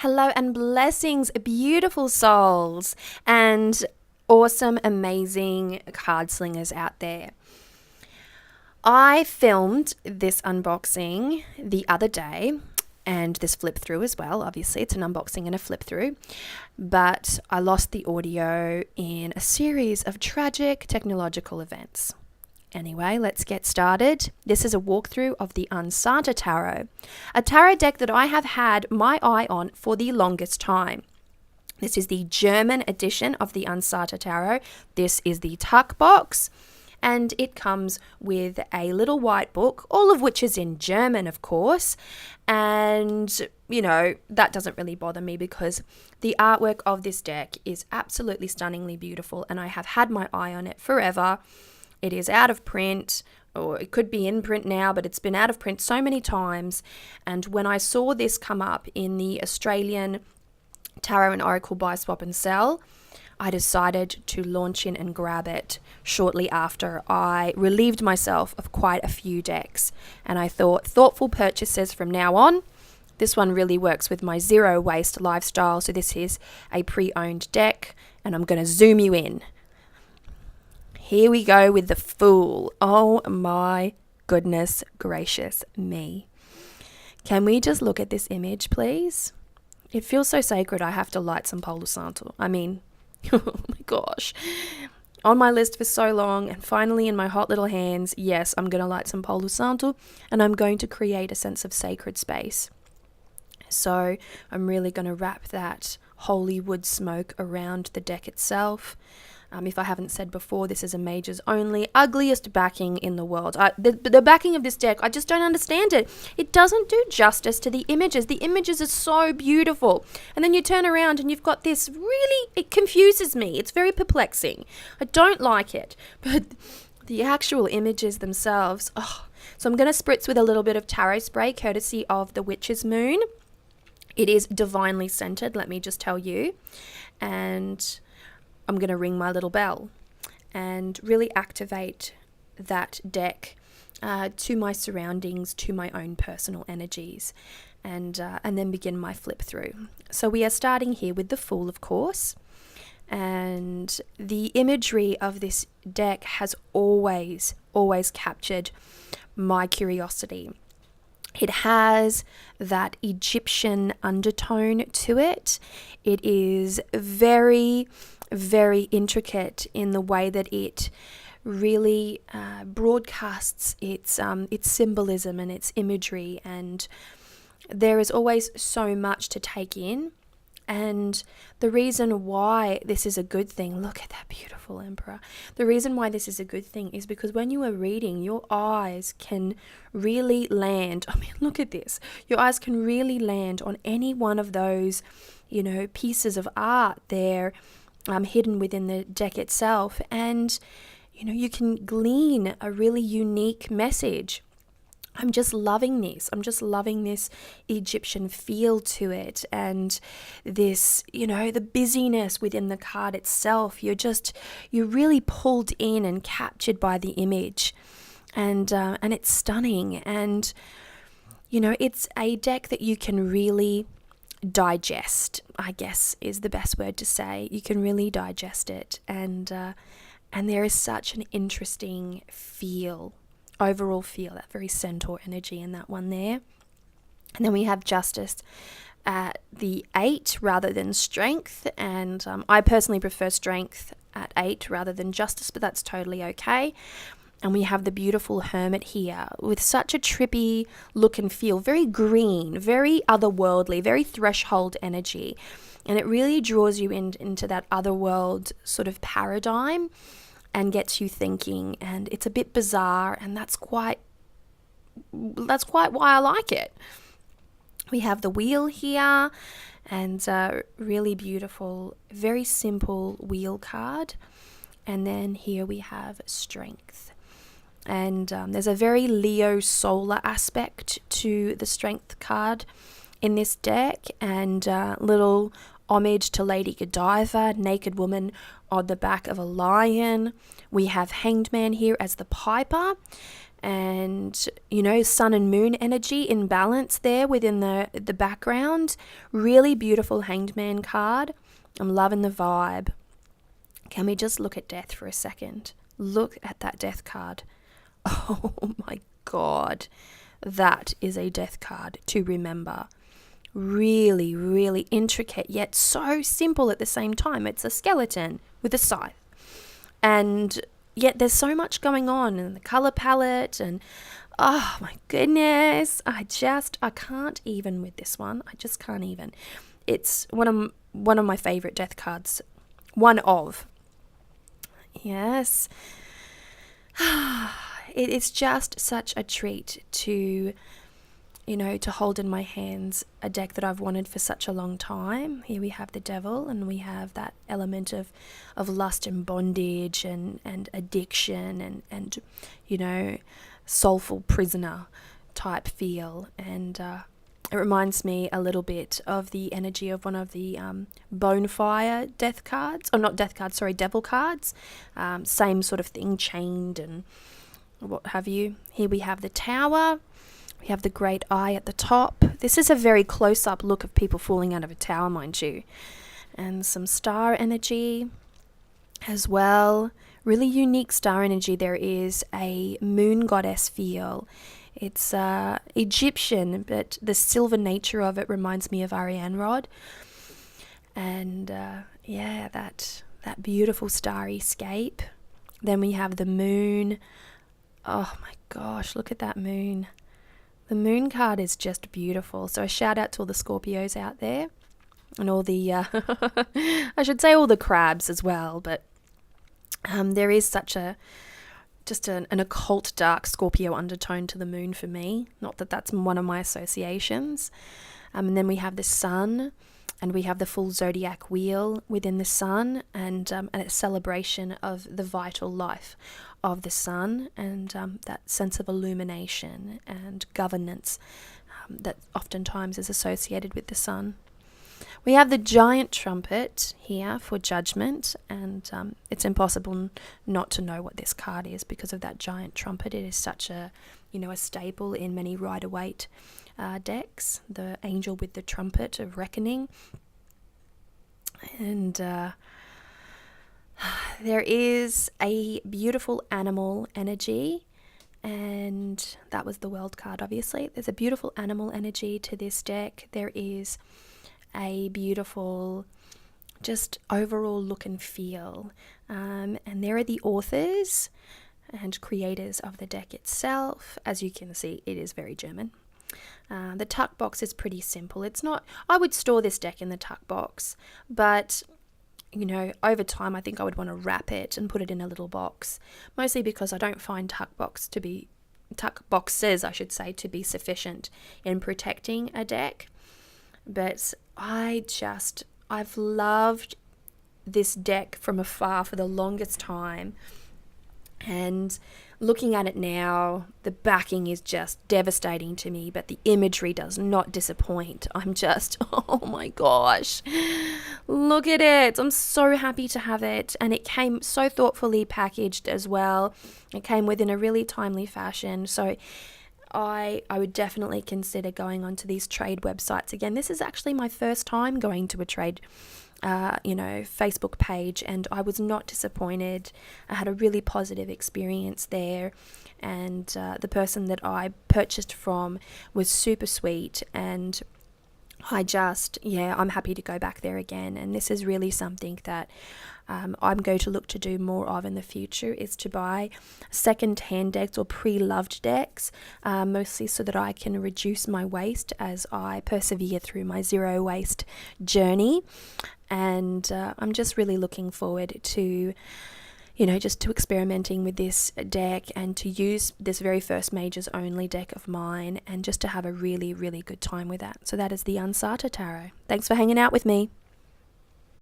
Hello and blessings, beautiful souls, and awesome, amazing card slingers out there. I filmed this unboxing the other day and this flip through as well. Obviously, it's an unboxing and a flip through, but I lost the audio in a series of tragic technological events. Anyway, let's get started. This is a walkthrough of the Ansata Tarot, a tarot deck that I have had my eye on for the longest time. This is the German edition of the Ansata Tarot. This is the tuck box, and it comes with a little white book, all of which is in German, of course. And, that doesn't really bother me because the artwork of this deck is absolutely stunningly beautiful, and I have had my eye on it forever. It is out of print, or it could be in print now, but it's been out of print so many times. And when I saw this come up in the Australian Tarot and Oracle Buy, Swap and Sell, I decided to launch in and grab it shortly after I relieved myself of quite a few decks. And I thought, thoughtful purchases from now on. This one really works with my zero waste lifestyle. So this is a pre-owned deck, and I'm going to zoom you in. Here we go with the Fool. Oh my goodness gracious me. Can we just look at this image, please? It feels so sacred. I have to light some Palo Santo. Oh my gosh. On my list for so long, and finally in my hot little hands, yes, I'm going to light some Palo Santo, and I'm going to create a sense of sacred space. So I'm really going to wrap that holy wood smoke around the deck itself. If I haven't said before, this is a majors only, ugliest backing in the world. The backing of this deck, I just don't understand it. It doesn't do justice to the images. The images are so beautiful. And then you turn around and you've got this it confuses me. It's very perplexing. I don't like it. But the actual images themselves, So I'm going to spritz with a little bit of tarot spray, courtesy of the Witch's Moon. It is divinely scented, let me just tell you. And I'm going to ring my little bell and really activate that deck to my surroundings, to my own personal energies, and then begin my flip through. So we are starting here with the Fool, of course, and the imagery of this deck has always captured my curiosity. It has that Egyptian undertone to it. It is very intricate in the way that it really broadcasts its symbolism and its imagery, and there is always so much to take in. And the reason why this is a good thing, look at that beautiful emperor. The reason why this is a good thing is because when you are reading, your eyes can really land. Look at this. Your eyes can really land on any one of those, pieces of art there hidden within the deck itself. And, you can glean a really unique message. I'm just loving this. I'm just loving this Egyptian feel to it, and this, the busyness within the card itself. You're really pulled in and captured by the image, and it's stunning. And it's a deck that you can really digest, I guess is the best word to say. You can really digest it, and there is such an interesting overall feel, that very centaur energy in that one there. And then we have Justice at the 8 rather than Strength, and I personally prefer Strength at 8 rather than Justice, but that's totally okay. And we have the beautiful Hermit here with such a trippy look and feel, very green, very otherworldly, very threshold energy. And it really draws you into that otherworld sort of paradigm and gets you thinking. And it's a bit bizarre, and that's quite why I like it. We have the Wheel here, and a really beautiful, very simple wheel card. And then here we have Strength. And there's a very Leo solar aspect to the Strength card in this deck, and little homage to Lady Godiva, naked woman on the back of a lion. We have Hanged Man here as the piper, and sun and moon energy in balance there within the background. Really beautiful Hanged Man card. I'm loving the vibe. Can we just look at death for a second? Look at that death card. Oh my God, that is a death card to remember. Really, really intricate, yet so simple at the same time. It's a skeleton with a scythe. And yet there's so much going on in the color palette, and oh my goodness, I can't even with this one. I just can't even. It's one of my favorite death cards. One of. Yes. It's just such a treat to hold in my hands a deck that I've wanted for such a long time. Here we have the Devil, and we have that element of lust and bondage and addiction and soulful prisoner type feel. And it reminds me a little bit of the energy of one of the Bonefire death cards, or not death cards, sorry, devil cards. Same sort of thing, chained and what have you. Here we have the Tower. We have the Great Eye at the top. This is a very close-up look of people falling out of a tower, mind you. And some star energy as well. Really unique star energy. There is a moon goddess feel. It's Egyptian, but the silver nature of it reminds me of Ariane Rod. And that beautiful starry scape. Then we have the moon. Oh my gosh, look at that moon. The moon card is just beautiful. So a shout out to all the Scorpios out there, and all the, I should say all the crabs as well. But there is such an occult dark Scorpio undertone to the moon for me. Not that that's one of my associations. And then we have the sun, and we have the full zodiac wheel within the sun, and a celebration of the vital life of the sun, and that sense of illumination and governance that oftentimes is associated with the sun. We have the giant trumpet here for judgment, and it's impossible not to know what this card is because of that giant trumpet. It is such a staple in many Rider-Waite decks, the angel with the trumpet of reckoning. And there is a beautiful animal energy, and that was the world card, obviously. There's a beautiful animal energy to this deck. There is a beautiful just overall look and feel, and there are the authors and creators of the deck itself. As you can see, it is very German. The tuck box is pretty simple. It's not, I would store this deck in the tuck box, but over time I think I would want to wrap it and put it in a little box, mostly because I don't find tuck boxes, I should say, to be sufficient in protecting a deck. But I've loved this deck from afar for the longest time, and looking at it now, the backing is just devastating to me, but the imagery does not disappoint. I'm just, oh my gosh, look at it. I'm so happy to have it, and it came so thoughtfully packaged as well. It came within a really timely fashion, so I would definitely consider going onto these trade websites again. This is actually my first time going to a trade Facebook page, and I was not disappointed. I had a really positive experience there, and the person that I purchased from was super sweet, and I'm happy to go back there again. And this is really something that I'm going to look to do more of in the future, is to buy second-hand decks or pre-loved decks, mostly so that I can reduce my waste as I persevere through my zero waste journey. And I'm just really looking forward to just to experimenting with this deck, and to use this very first Majors Only deck of mine, and just to have a really, really good time with that. So that is the Ansata Tarot. Thanks for hanging out with me.